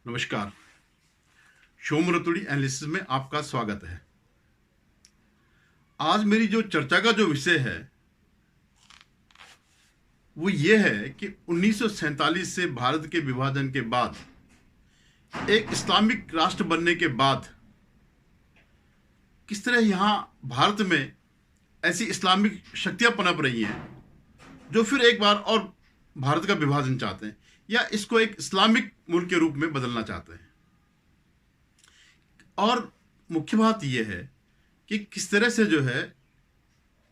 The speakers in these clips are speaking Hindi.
नमस्कार। शोम रतुड़ी एनालिसिस में आपका स्वागत है। आज मेरी जो चर्चा का जो विषय है वो ये है कि 1947 से भारत के विभाजन के बाद, एक इस्लामिक राष्ट्र बनने के बाद, किस तरह यहाँ भारत में ऐसी इस्लामिक शक्तियां पनप रही हैं जो फिर एक बार और भारत का विभाजन चाहते हैं या इसको एक इस्लामिक मुल्क के रूप में बदलना चाहते हैं। और मुख्य बात यह है कि किस तरह से जो है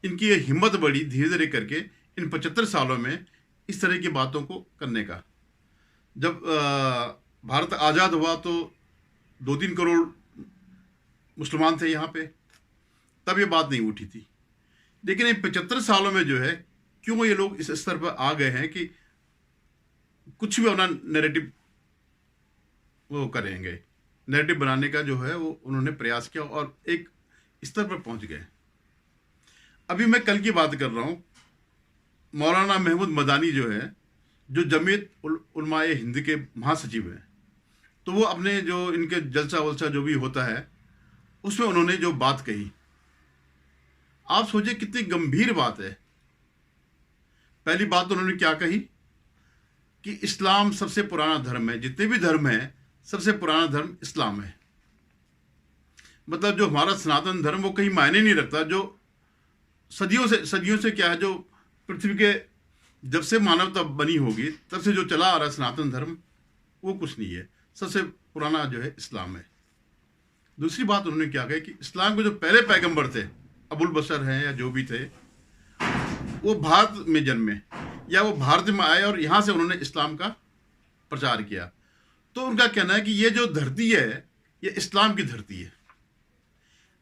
इनकी ये हिम्मत बढ़ी धीरे धीरे करके इन 75 सालों में इस तरह की बातों को करने का। जब भारत आज़ाद हुआ तो 2-3 करोड़ मुसलमान थे यहाँ पे, तब ये बात नहीं उठी थी। लेकिन इन 75 सालों में जो है क्यों ये लोग इस स्तर पर आ गए हैं कि कुछ भी अपना नैरेटिव वो करेंगे, नैरेटिव बनाने का जो है वो उन्होंने प्रयास किया और एक स्तर पर पहुंच गए। अभी मैं कल की बात कर रहा हूं, मौलाना महमूद मदानी जो है, जो जमीयत उलमाए हिंद के महासचिव हैं, तो वो अपने जो इनके जलसा वलसा जो भी होता है उसमें उन्होंने जो बात कही, आप सोचिए कितनी गंभीर बात है। पहली बात तो उन्होंने क्या कही कि इस्लाम सबसे पुराना धर्म है, जितने भी धर्म हैं सबसे पुराना धर्म इस्लाम है। मतलब जो हमारा सनातन धर्म वो कहीं मायने नहीं रखता, जो सदियों से क्या है, जो पृथ्वी के जब से मानवता बनी होगी तब से जो चला आ रहा सनातन धर्म वो कुछ नहीं है, सबसे पुराना जो है इस्लाम है। दूसरी बात उन्होंने क्या कही कि इस्लाम के जो पहले पैगंबर थे, अबुल बशर हैं या जो भी थे, वो भारत में जन्मे या वो भारत में आए और यहाँ से उन्होंने इस्लाम का प्रचार किया। तो उनका कहना है कि ये जो धरती है ये इस्लाम की धरती है।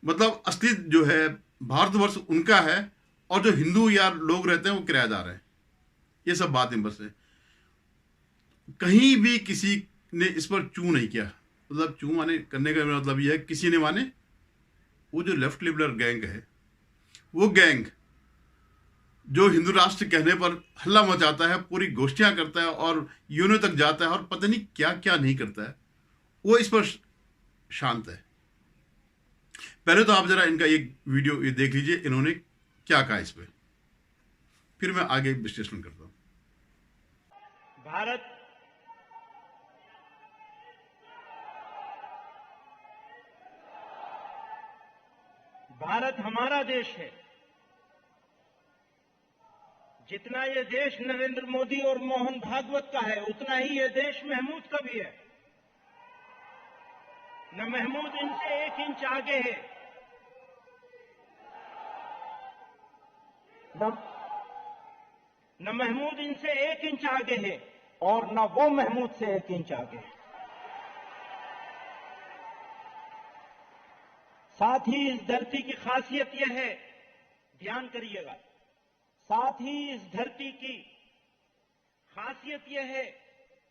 मतलब असली जो है भारतवर्ष उनका है और जो हिंदू या लोग रहते हैं वो किराएदार हैं। ये सब बातें बस है, कहीं भी किसी ने इस पर चू नहीं किया। मतलब चू माने करने का मतलब ये है किसी ने माने वो जो लेफ्ट लिबरल गैंग है, वो गैंग जो हिंदू राष्ट्र कहने पर हल्ला मचाता है, पूरी गोष्ठियां करता है और यूनो तक जाता है और पता नहीं क्या क्या नहीं करता है, वो इस पर शांत है। पहले तो आप जरा इनका एक वीडियो ये देख लीजिए, इन्होंने क्या कहा इस पे, फिर मैं आगे विश्लेषण करता हूं। भारत हमारा देश है। जितना ये देश नरेंद्र मोदी और मोहन भागवत का है, उतना ही ये देश महमूद का भी है। न महमूद इनसे 1 इंच आगे है, न महमूद इनसे 1 इंच आगे है और न वो महमूद से 1 इंच आगे है। साथ ही इस धरती की खासियत यह है, ध्यान करिएगा, साथ ही इस धरती की खासियत यह है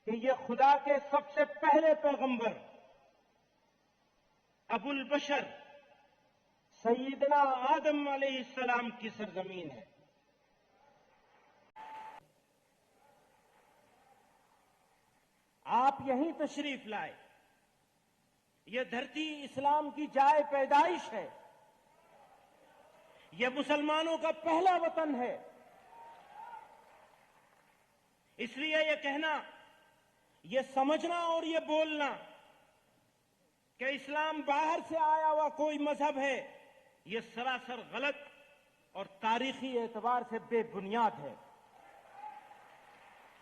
कि यह खुदा के सबसे पहले पैगंबर अबुल बशर सैयदना आदम अलैहिस्सलाम की सरजमीन है। आप यहीं तशरीफ लाए। यह धरती इस्लाम की जाए पैदाइश है। यह मुसलमानों का पहला वतन है। इसलिए यह कहना, यह समझना और यह बोलना कि इस्लाम बाहर से आया हुआ कोई मजहब है, यह सरासर गलत और तारीखी एतबार से बेबुनियाद है।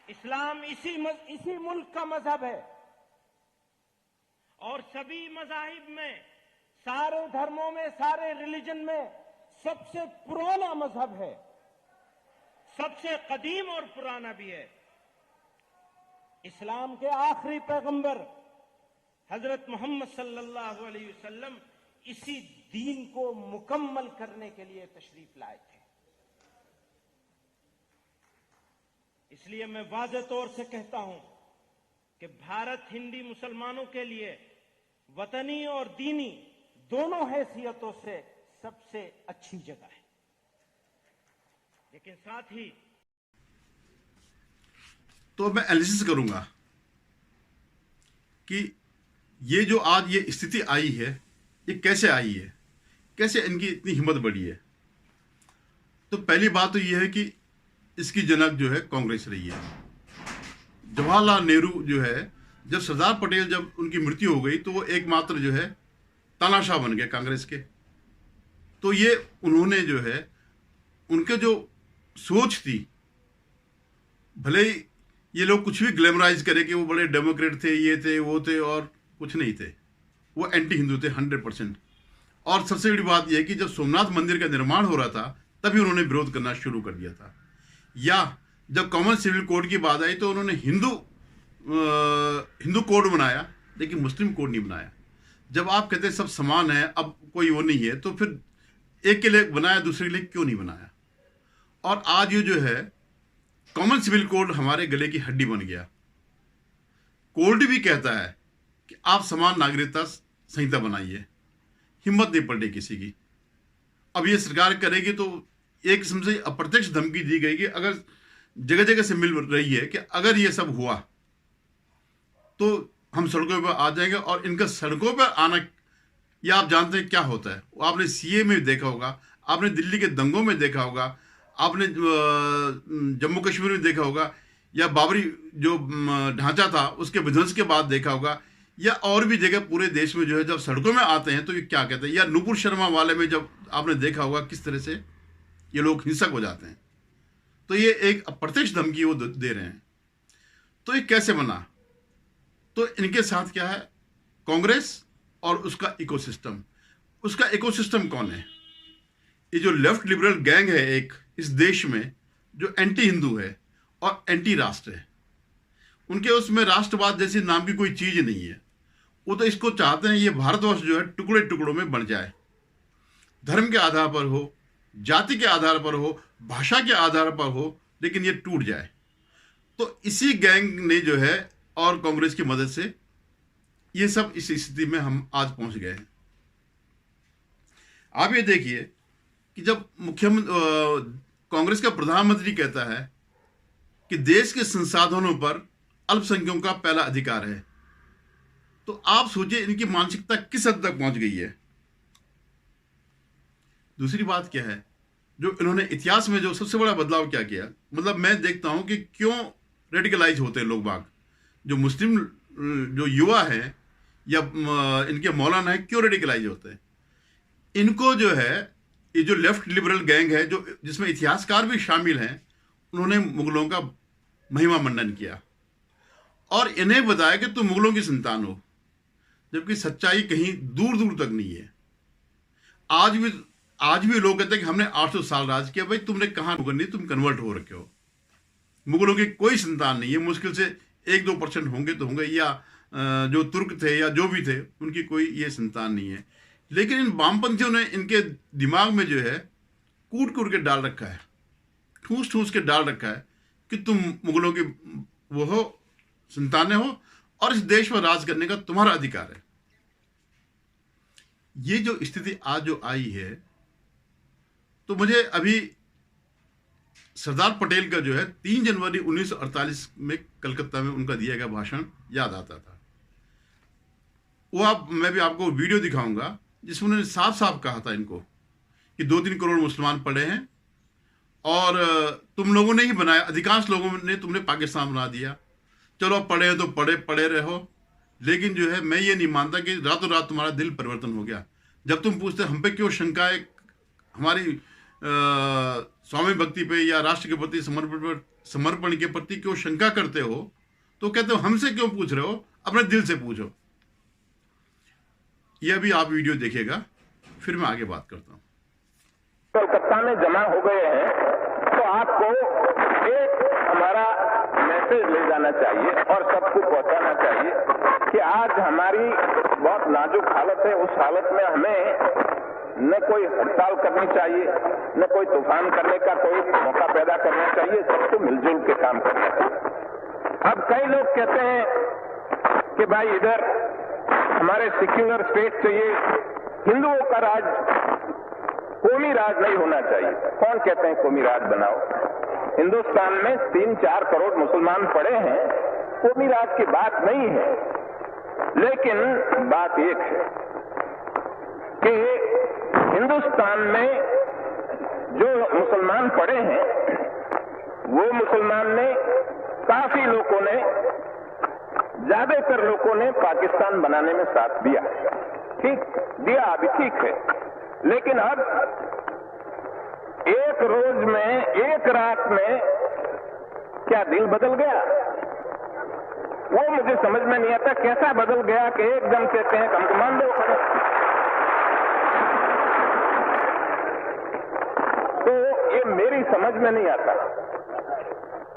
इस्लाम इसी मुल्क का मजहब है और सभी मजाहिब में, सारे धर्मों में, सारे रिलीजन में सबसे पुराना मजहब है, सबसे कदीम और पुराना भी है। इस्लाम के आखिरी पैगंबर हजरत मोहम्मद सल्लल्लाहु अलैहि वसल्लम इसी दीन को मुकम्मल करने के लिए तशरीफ लाए थे। इसलिए मैं वाज़ेह तौर से कहता हूं कि भारत हिंदी मुसलमानों के लिए वतनी और दीनी दोनों हैसियतों से सबसे अच्छी जगह है। लेकिन साथ ही तो मैं एनालिसिस करूंगा कि ये जो आज ये स्थिति आई है, ये कैसे आई है, कैसे इनकी इतनी हिम्मत बढ़ी है। तो पहली बात तो ये है कि इसकी जनक जो है कांग्रेस रही है। जवाहरलाल नेहरू जो है, जब सरदार पटेल जब उनकी मृत्यु हो गई तो वो एकमात्र जो है तानाशाह बन गए कांग्रेस के। तो ये उन्होंने जो है, उनके जो सोच थी, भले ही ये लोग कुछ भी ग्लैमराइज करें कि वो बड़े डेमोक्रेट थे, ये थे, वो थे, और कुछ नहीं थे, वो एंटी हिंदू थे 100%। और सबसे बड़ी बात यह है कि जब सोमनाथ मंदिर का निर्माण हो रहा था तभी उन्होंने विरोध करना शुरू कर दिया था। या जब कॉमन सिविल कोड की बात आई तो उन्होंने हिंदू कोड बनाया, लेकिन मुस्लिम कोड नहीं बनाया। जब आप कहते हैं सब समान है, अब कोई वो नहीं है, तो फिर एक के लिए बनाया, दूसरे के लिए क्यों नहीं बनाया। और आज ये जो है कॉमन सिविल कोड हमारे गले की हड्डी बन गया। कोड भी कहता है कि आप समान नागरिकता संहिता बनाइए, हिम्मत नहीं पड़ रही किसी की। अब ये सरकार करेगी तो एक किस्म से अप्रत्यक्ष धमकी दी गई कि अगर जगह जगह से मिल रही है कि अगर ये सब हुआ तो हम सड़कों पर आ जाएंगे। और इनका सड़कों पर आना, ये आप जानते हैं क्या होता है। आपने सीए में देखा होगा, आपने दिल्ली के दंगों में देखा होगा, आपने जम्मू कश्मीर में देखा होगा, या बाबरी जो ढांचा था उसके विध्वंस के बाद देखा होगा, या और भी जगह पूरे देश में जो है जब सड़कों में आते हैं तो ये क्या कहते हैं। या नुपुर शर्मा वाले में जब आपने देखा होगा किस तरह से ये लोग हिंसक हो जाते हैं। तो ये एक अप्रत्यक्ष धमकी वो दे रहे हैं। तो ये कैसे बना? तो इनके साथ क्या है, कांग्रेस और उसका इकोसिस्टम। उसका इकोसिस्टम कौन है? ये जो लेफ्ट लिबरल गैंग है एक इस देश में, जो एंटी हिंदू है और एंटी राष्ट्र है। उनके उसमें राष्ट्रवाद जैसी नाम की कोई चीज नहीं है। वो तो इसको चाहते हैं ये भारतवर्ष जो है टुकड़े टुकड़ों में बन जाए, धर्म के आधार पर हो, जाति के आधार पर हो, भाषा के आधार पर हो, लेकिन ये टूट जाए। तो इसी गैंग ने जो है और कांग्रेस की मदद से ये सब इस स्थिति में हम आज पहुंच गए हैं। आप ये देखिए कि जब मुख्यमंत्री कांग्रेस का प्रधानमंत्री कहता है कि देश के संसाधनों पर अल्पसंख्यकों का पहला अधिकार है, तो आप सोचिए इनकी मानसिकता किस हद तक पहुंच गई है। दूसरी बात क्या है, जो इन्होंने इतिहास में जो सबसे बड़ा बदलाव क्या किया, मतलब मैं देखता हूं कि क्यों रेडिकलाइज होते हैं लोग बाग, जो मुस्लिम जो युवा हैं या इनके मौलाना है, क्यों रेडिकलाइज होते हैं। इनको जो है ये जो लेफ्ट लिबरल गैंग है, जो जिसमें इतिहासकार भी शामिल हैं, उन्होंने मुगलों का महिमा मंडन किया और इन्हें बताया कि तुम मुगलों की संतान हो, जबकि सच्चाई कहीं दूर दूर तक नहीं है। आज भी लोग कहते हैं कि हमने 800 साल राज किया। भाई तुमने कहां करनी, तुम कन्वर्ट हो रखे हो। मुगलों की कोई संतान नहीं है, मुश्किल से 1-2% होंगे तो होंगे, या जो तुर्क थे या जो भी थे उनकी कोई ये संतान नहीं है। लेकिन इन वामपंथियों ने इनके दिमाग में जो है कूट कूट के डाल रखा है, ठूस ठूस के डाल रखा है कि तुम मुगलों की वो हो, संतानें हो, और इस देश पर राज करने का तुम्हारा अधिकार है। ये जो स्थिति आज जो आई है, तो मुझे अभी सरदार पटेल का जो है 3 जनवरी 1948 में कलकत्ता में उनका दिया गया भाषण याद आता था। वो मैं भी आपको वीडियो दिखाऊंगा जिसमें उन्होंने साफ साफ कहा था इनको कि 2-3 करोड़ मुसलमान पड़े हैं और तुम लोगों ने ही बनाया, अधिकांश लोगों ने तुमने पाकिस्तान बना दिया। चलो पढ़े तो पढ़े रहो, लेकिन जो है मैं ये नहीं मानता कि रातों रात तुम्हारा दिल परिवर्तन हो गया। जब तुम पूछते हम पे क्यों शंका है, हमारी स्वामी भक्ति पे या राष्ट्र के प्रति समर्पण के प्रति क्यों शंका करते हो, तो कहते हो हमसे क्यों पूछ रहे हो, अपने दिल से पूछो। यह भी आप वीडियो देखिएगा, फिर मैं आगे बात करता हूं। कोलकाता में जमा हो गए हैं, तो आपको एक हमारा मैसेज ले जाना चाहिए और सबको पहुंचाना चाहिए कि आज हमारी बहुत नाजुक हालत है। उस हालत में हमें न कोई हड़ताल करनी चाहिए, न कोई तूफान करने का कोई मौका पैदा करना चाहिए, सबको मिलजुल के काम करना चाहिए। अब कई लोग कहते हैं कि भाई इधर हमारे सेक्युलर स्टेट चाहिए, हिंदुओं का राज, कौमी राज नहीं होना चाहिए। कौन कहते हैं कौमी राज बनाओ? हिंदुस्तान में 3-4 करोड़ मुसलमान पड़े हैं, कौमी राज की बात नहीं है। लेकिन बात एक है कि हिंदुस्तान में जो मुसलमान पड़े हैं, वो मुसलमान ने, काफी लोगों ने, ज्यादातर लोगों ने पाकिस्तान बनाने में साथ दिया। ठीक दिया, अभी ठीक है। लेकिन अब एक रोज में, एक रात में क्या दिल बदल गया? वो मुझे समझ में नहीं आता, कैसा बदल गया कि एकदम कहते हैं हमको मान दो। तो ये मेरी समझ में नहीं आता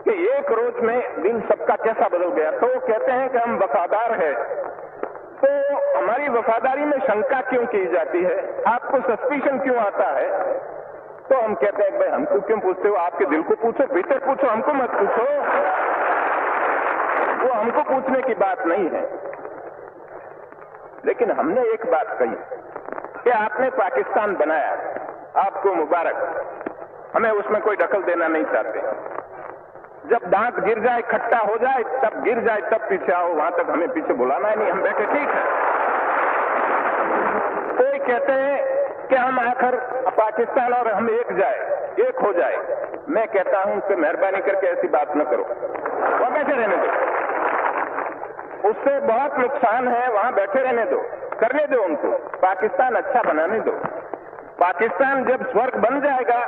कि एक रोज में दिल सबका कैसा बदल गया। तो कहते हैं कि हम वफादार हैं, तो हमारी वफादारी में शंका क्यों की जाती है? आपको सस्पिशन क्यों आता है? तो हम कहते हैं भाई हमको क्यों पूछते हो? आपके दिल को पूछो, भीतर पूछो, हमको मत पूछो। वो हमको पूछने की बात नहीं है। लेकिन हमने एक बात कही कि आपने पाकिस्तान बनाया, आपको मुबारक, हमें उसमें कोई दखल देना नहीं चाहते। जब दांत गिर जाए, खट्टा हो जाए, तब गिर जाए, तब पीछे आओ, वहां तक हमें पीछे बुलाना है नहीं, हम बैठे ठीक है। कोई कहते हैं कि हम आखिर पाकिस्तान और हम एक हो जाए। मैं कहता हूं कि मेहरबानी करके ऐसी बात न करो, वहां बैठे रहने दो। उससे बहुत नुकसान है, वहां बैठे रहने दो, करने दो उनको, पाकिस्तान अच्छा बनाने दो। पाकिस्तान जब स्वर्ग बन जाएगा,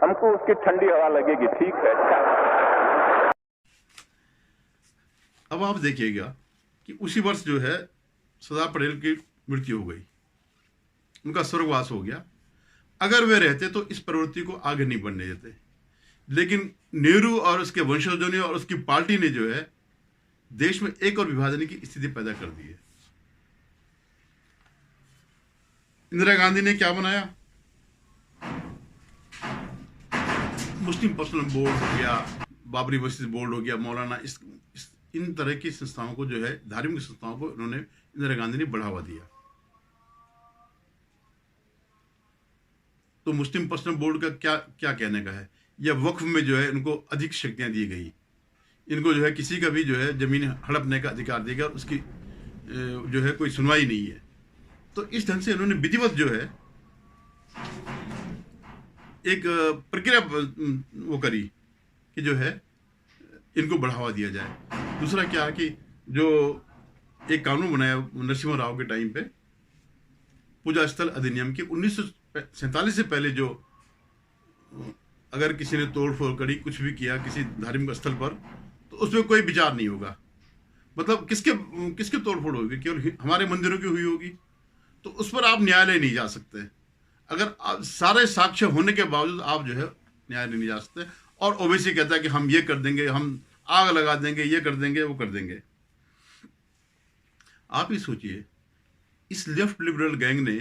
हमको उसकी ठंडी हवा लगेगी, ठीक है, अच्छा। अब आप देखिएगा कि उसी वर्ष जो है सरदार पटेल की मृत्यु हो गई, उनका स्वर्गवास हो गया। अगर वे रहते तो इस प्रवृत्ति को आगे नहीं बढ़ने देते। लेकिन नेहरू और उसके वंशजों ने और उसकी पार्टी ने जो है देश में एक और विभाजन की स्थिति पैदा कर दी है। इंदिरा गांधी ने क्या बनाया? मुस्लिम पर्सनल बोर्ड हो गया, बाबरी मस्जिद बोर्ड हो गया, मौलाना, इन तरह की संस्थाओं को जो है, धार्मिक संस्थाओं को उन्होंने, इंदिरा गांधी ने बढ़ावा दिया। तो मुस्लिम पर्सनल बोर्ड का क्या कहने का है? या वक्फ में जो है इनको अधिक शक्तियां दी गई, इनको जो है किसी का भी जो है जमीन हड़पने का अधिकार देगा, और उसकी जो है कोई सुनवाई नहीं है। तो इस ढंग से इन्होंने विधिवत जो है एक प्रक्रिया वो करी कि जो है इनको बढ़ावा दिया जाए। दूसरा क्या है कि जो एक कानून बनाया नरसिम्हा राव के टाइम पे, पूजा स्थल अधिनियम के 1947 से पहले, जो अगर किसी ने तोड़फोड़ करी, कुछ भी किया किसी धार्मिक स्थल पर, तो उसमें कोई विचार नहीं होगा। मतलब किसके तोड़फोड़ होगी? केवल हमारे मंदिरों की हुई होगी, तो उस पर आप न्यायालय नहीं जा सकते। अगर सारे साक्ष्य होने के बावजूद आप जो है न्यायालय नहीं जा सकते। और ओवैसी कहता है कि हम ये कर देंगे, हम आग लगा देंगे, ये कर देंगे, वो कर देंगे। आप ही सोचिए, इस लेफ्ट लिबरल गैंग ने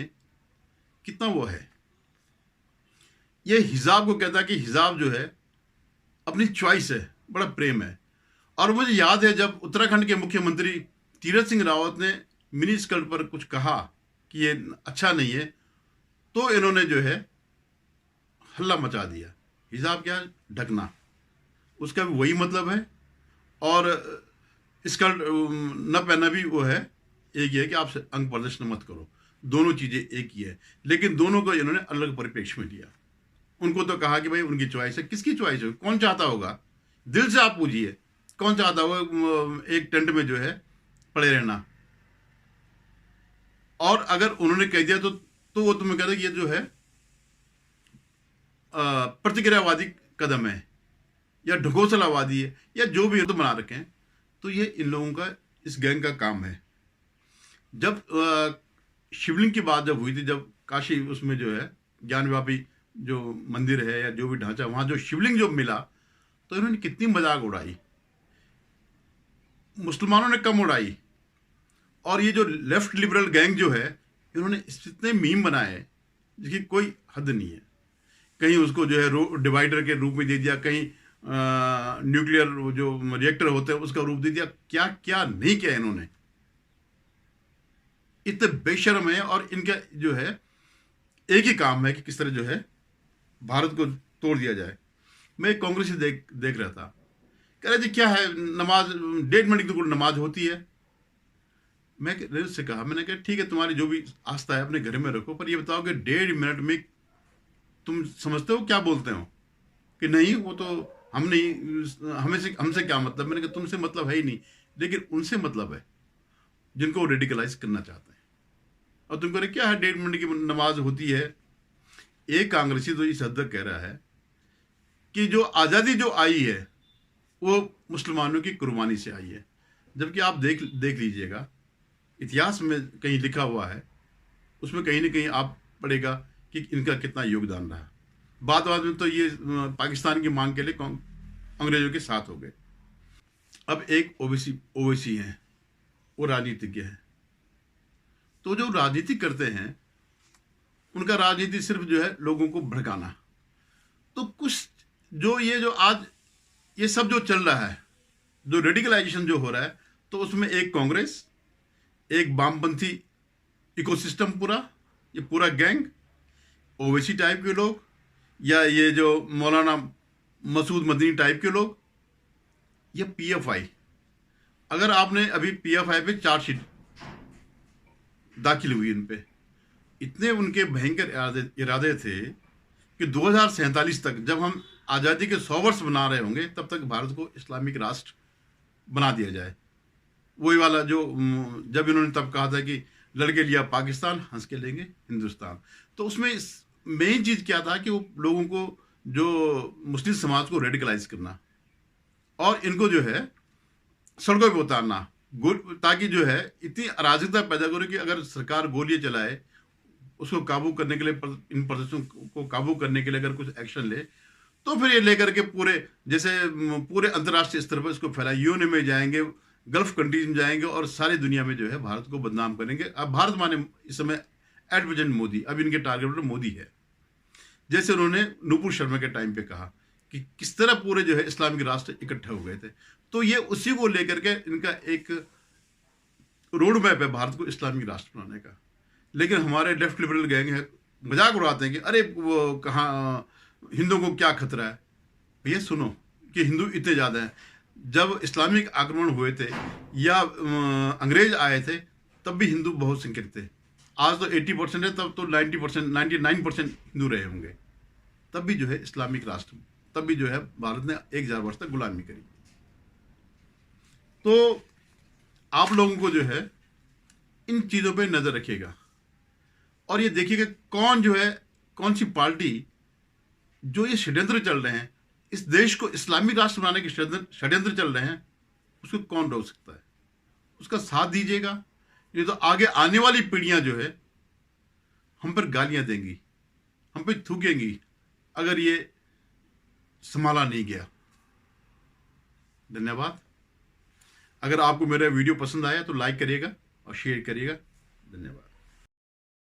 कितना वो है। ये हिजाब को कहता है कि हिजाब जो है अपनी चॉइस है, बड़ा प्रेम है। और मुझे याद है जब उत्तराखंड के मुख्यमंत्री तीरथ सिंह रावत ने मिनी स्कर्ट पर कुछ कहा कि ये अच्छा नहीं है, तो इन्होंने जो है हल्ला मचा दिया। हिजाब क्या? ढकना, उसका भी वही मतलब है। और स्कर्ट न पहनना भी वो है, एक ही है कि आप अंग प्रदर्शन मत करो। दोनों चीजें एक ही है, लेकिन दोनों को इन्होंने अलग परिप्रेक्ष्य में लिया। उनको तो कहा कि भाई उनकी चॉइस है। किसकी चॉइस है? कौन चाहता होगा? दिल से आप पूछिए, कौन चाहता होगा एक टेंट में जो है पड़े रहना? और अगर उन्होंने कह दिया तो वो तुम्हें कहते ये जो है प्रतिक्रियावादी कदम है, या ढकोसलावादी है, या जो भी है तो बना रखे हैं। तो ये इन लोगों का, इस गैंग का काम है। जब शिवलिंग की बात जब हुई थी, जब काशी उसमें जो है ज्ञानव्यापी जो मंदिर है या जो भी ढांचा, वहां जो शिवलिंग जो मिला, तो इन्होंने कितनी मजाक उड़ाई। मुसलमानों ने कम उड़ाई। और ये जो लेफ्ट लिबरल गैंग जो है, इन्होंने इतने मीम बनाए जिसकी कोई हद नहीं है। कहीं उसको जो है डिवाइडर के रूप में दे दिया, कहीं न्यूक्लियर जो रिएक्टर होते हैं उसका रूप दे दिया, क्या क्या नहीं किया इन्होंने। इतने बेशर्म है। और इनका जो है एक ही काम है कि किस तरह जो है भारत को तोड़ दिया जाए। मैं कांग्रेस से देख रहा था, कह रहे जी क्या है, नमाज 1.5 मिनट की तो नमाज होती है। मैं रेल से कहा, मैंने कहा ठीक है तुम्हारी जो भी आस्था है अपने घर में रखो, पर ये बताओ कि 1.5 मिनट में तुम समझते हो क्या बोलते हो? कि नहीं वो तो हम नहीं, हमसे क्या मतलब। मैंने कहा तुमसे मतलब है ही नहीं, लेकिन उनसे मतलब है जिनको वो रेडिकलाइज करना चाहते हैं। और तुम कह रहे क्या है 1.5 मिनट की नमाज होती है। एक कांग्रेसी तो इस हद तक कह रहा है कि जो आज़ादी जो आई है वो मुसलमानों की कुर्बानी से आई है, जबकि आप देख लीजिएगा इतिहास में कहीं लिखा हुआ है, उसमें कहीं ना कहीं आप पढ़ेगा कि इनका कितना योगदान रहा। बाद में तो ये पाकिस्तान की मांग के लिए अंग्रेजों के साथ हो गए। अब एक ओवैसी हैं, वो राजनीतिज्ञ हैं, तो जो राजनीति करते हैं उनका राजनीति सिर्फ जो है लोगों को भड़काना। तो कुछ जो आज ये सब जो चल रहा है, जो रेडिकलाइजेशन जो हो रहा है, तो उसमें एक कांग्रेस, एक वामपंथी इकोसिस्टम, ये पूरा गैंग, ओवैसी टाइप के लोग, या ये जो मौलाना मसूद मदनी टाइप के लोग, या पीएफआई। अगर आपने अभी पीएफआई पे चार्जशीट दाखिल हुई, इन पे इतने उनके भयंकर इरादे थे कि 2047 तक, जब हम आज़ादी के 100 वर्ष बना रहे होंगे, तब तक भारत को इस्लामिक राष्ट्र बना दिया जाए। वही वाला जो जब इन्होंने तब कहा था कि लड़के लिया पाकिस्तान, हंस के लेंगे हिंदुस्तान। तो उसमें मेन चीज़ क्या था कि वो लोगों को, जो मुस्लिम समाज को रेडिकलाइज करना और इनको जो है सड़कों पे उतारना, ताकि जो है इतनी अराजकता पैदा करे कि अगर सरकार गोलियां चलाए, उसको काबू करने के लिए, इन प्रदर्शनों को काबू करने के लिए अगर कुछ एक्शन ले, तो फिर ये लेकर के पूरे अंतर्राष्ट्रीय स्तर पर इसको फैला, यूएन में जाएंगे, गल्फ कंट्रीज में जाएंगे और सारी दुनिया में जो है भारत को बदनाम करेंगे। अब भारत माने इस समय एट प्रेजेंट मोदी, अब इनके टारगेट मोदी है। जैसे उन्होंने नूपुर शर्मा के टाइम पे कहा कि किस तरह पूरे जो है इस्लामिक राष्ट्र इकट्ठे हो गए थे, तो ये उसी को लेकर के इनका एक रोड मैप है भारत को इस्लामिक राष्ट्र बनाने का। लेकिन हमारे लेफ्ट लिबरल गैंग है, मजाक उड़ाते हैं कि अरे वो कहाँ हिंदुओं को क्या खतरा है। भैया सुनो कि हिंदू इतने ज़्यादा हैं। जब इस्लामिक आक्रमण हुए थे या अंग्रेज आए थे, तब भी हिंदू बहुत संख्यक थे। आज तो 80% है, तब तो 90%, 99% हिंदू रहे होंगे। तब भी जो है इस्लामिक राष्ट्र, तब भी जो है भारत ने 1000 वर्ष तक गुलामी करी। तो आप लोगों को जो है इन चीज़ों पे नज़र रखिएगा और ये देखिएगा कौन जो है, कौन सी पार्टी जो ये षड्यंत्र चल रहे हैं, इस देश को इस्लामिक राष्ट्र बनाने के षड्यंत्र चल रहे हैं, उसको कौन रोक सकता है। उसका साथ दीजिएगा, नहीं तो आगे आने वाली पीढ़ियां जो है हम पर गालियां देंगी, हम पे थूकेंगी, अगर ये संभाला नहीं गया। धन्यवाद। अगर आपको मेरा वीडियो पसंद आया तो लाइक करिएगा और शेयर करिएगा। धन्यवाद।